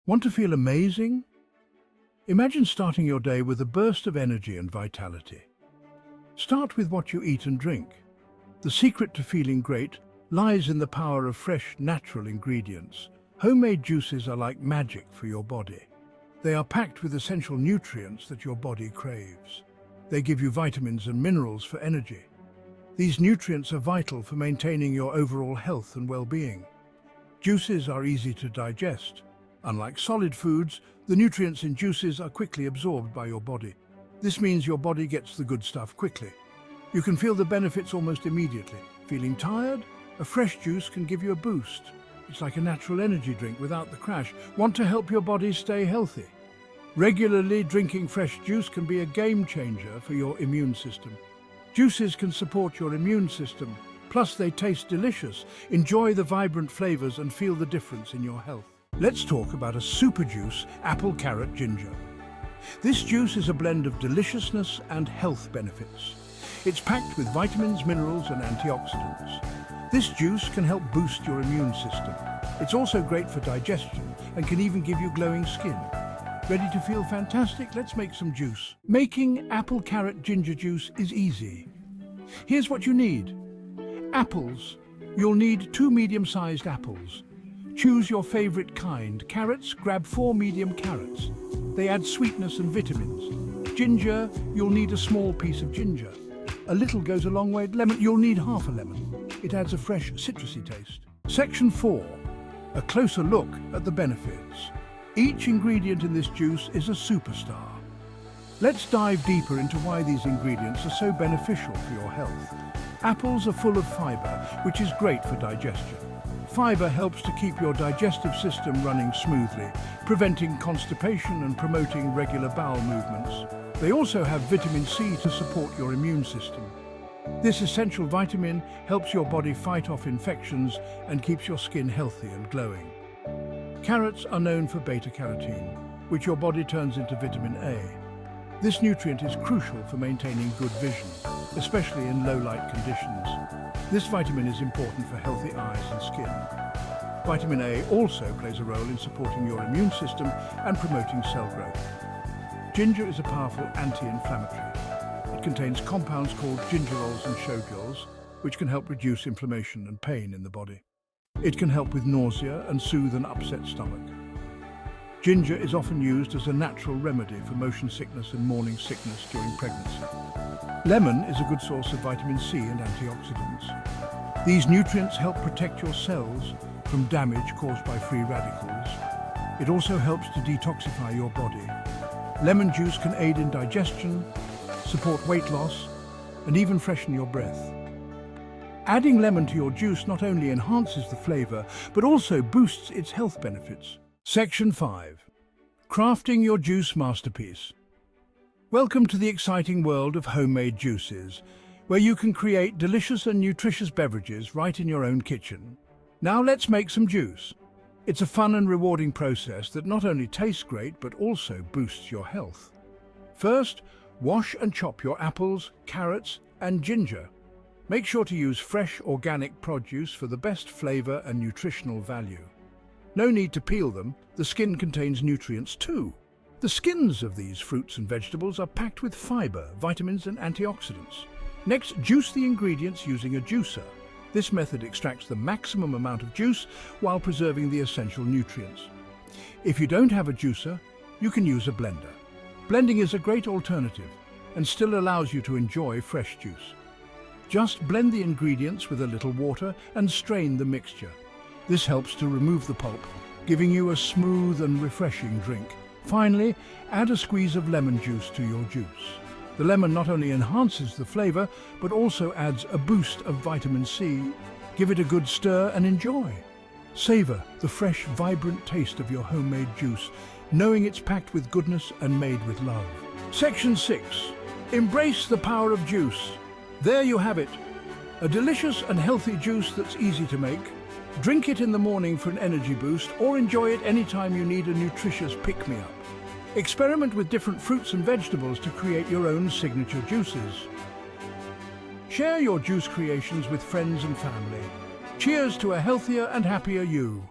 Want to feel amazing? Imagine starting your day with a burst of energy and vitality. Start with what you eat and drink. The secret to feeling great lies in the power of fresh, natural ingredients. Homemade juices are like magic for your body. They are packed with essential nutrients that your body craves. They give you vitamins and minerals for energy. These nutrients are vital for maintaining your overall health and well-being. Juices are easy to digest. Unlike solid foods, the nutrients in juices are quickly absorbed by your body. This means your body gets the good stuff quickly. You can feel the benefits almost immediately. Feeling tired? A fresh juice can give you a boost. It's like a natural energy drink without the crash. Want to help your body stay healthy? Regularly drinking fresh juice can be a game changer for your immune system. Juices can support your immune system. Plus, they taste delicious. Enjoy the vibrant flavors and feel the difference in your health. Let's talk about a super juice, apple carrot ginger. This juice is a blend of deliciousness and health benefits. It's packed with vitamins, minerals, and antioxidants. This juice can help boost your immune system. It's also great for digestion and can even give you glowing skin. Ready to feel fantastic? Let's make some juice. Making apple carrot ginger juice is easy. Here's what you need. Apples. You'll need 2 medium-sized apples. Choose your favorite kind. Carrots, grab 4 medium carrots. They add sweetness and vitamins. Ginger, you'll need a small piece of ginger. A little goes a long way. Lemon, you'll need half a lemon. It adds a fresh, citrusy taste. Section 4. A closer look at the benefits. Each ingredient in this juice is a superstar. Let's dive deeper into why these ingredients are so beneficial for your health. Apples are full of fiber, which is great for digestion. Fiber helps to keep your digestive system running smoothly, preventing constipation and promoting regular bowel movements. They also have vitamin C to support your immune system. This essential vitamin helps your body fight off infections and keeps your skin healthy and glowing. Carrots are known for beta-carotene, which your body turns into vitamin A. This nutrient is crucial for maintaining good vision, especially in low-light conditions. This vitamin is important for healthy eyes and skin. Vitamin A also plays a role in supporting your immune system and promoting cell growth. Ginger is a powerful anti-inflammatory. It contains compounds called gingerols and shogals, which can help reduce inflammation and pain in the body. It can help with nausea and soothe an upset stomach. Ginger is often used as a natural remedy for motion sickness and morning sickness during pregnancy. Lemon is a good source of vitamin C and antioxidants. These nutrients help protect your cells from damage caused by free radicals. It also helps to detoxify your body. Lemon juice can aid in digestion, support weight loss, and even freshen your breath. Adding lemon to your juice not only enhances the flavor, but also boosts its health benefits. Section 5. Crafting your juice masterpiece. Welcome to the exciting world of homemade juices, where you can create delicious and nutritious beverages right in your own kitchen. Now let's make some juice. It's a fun and rewarding process that not only tastes great, but also boosts your health. First, wash and chop your apples, carrots, and ginger. Make sure to use fresh, organic produce for the best flavor and nutritional value. No need to peel them, the skin contains nutrients too. The skins of these fruits and vegetables are packed with fiber, vitamins and antioxidants. Next, juice the ingredients using a juicer. This method extracts the maximum amount of juice while preserving the essential nutrients. If you don't have a juicer, you can use a blender. Blending is a great alternative and still allows you to enjoy fresh juice. Just blend the ingredients with a little water and strain the mixture. This helps to remove the pulp, giving you a smooth and refreshing drink. Finally, add a squeeze of lemon juice to your juice. The lemon not only enhances the flavor, but also adds a boost of vitamin C. Give it a good stir and enjoy. Savor the fresh, vibrant taste of your homemade juice, knowing it's packed with goodness and made with love. Section 6. Embrace the power of juice. There you have it, a delicious and healthy juice that's easy to make. Drink it in the morning for an energy boost or enjoy it anytime you need a nutritious pick-me-up. Experiment with different fruits and vegetables to create your own signature juices. Share your juice creations with friends and family. Cheers to a healthier and happier you.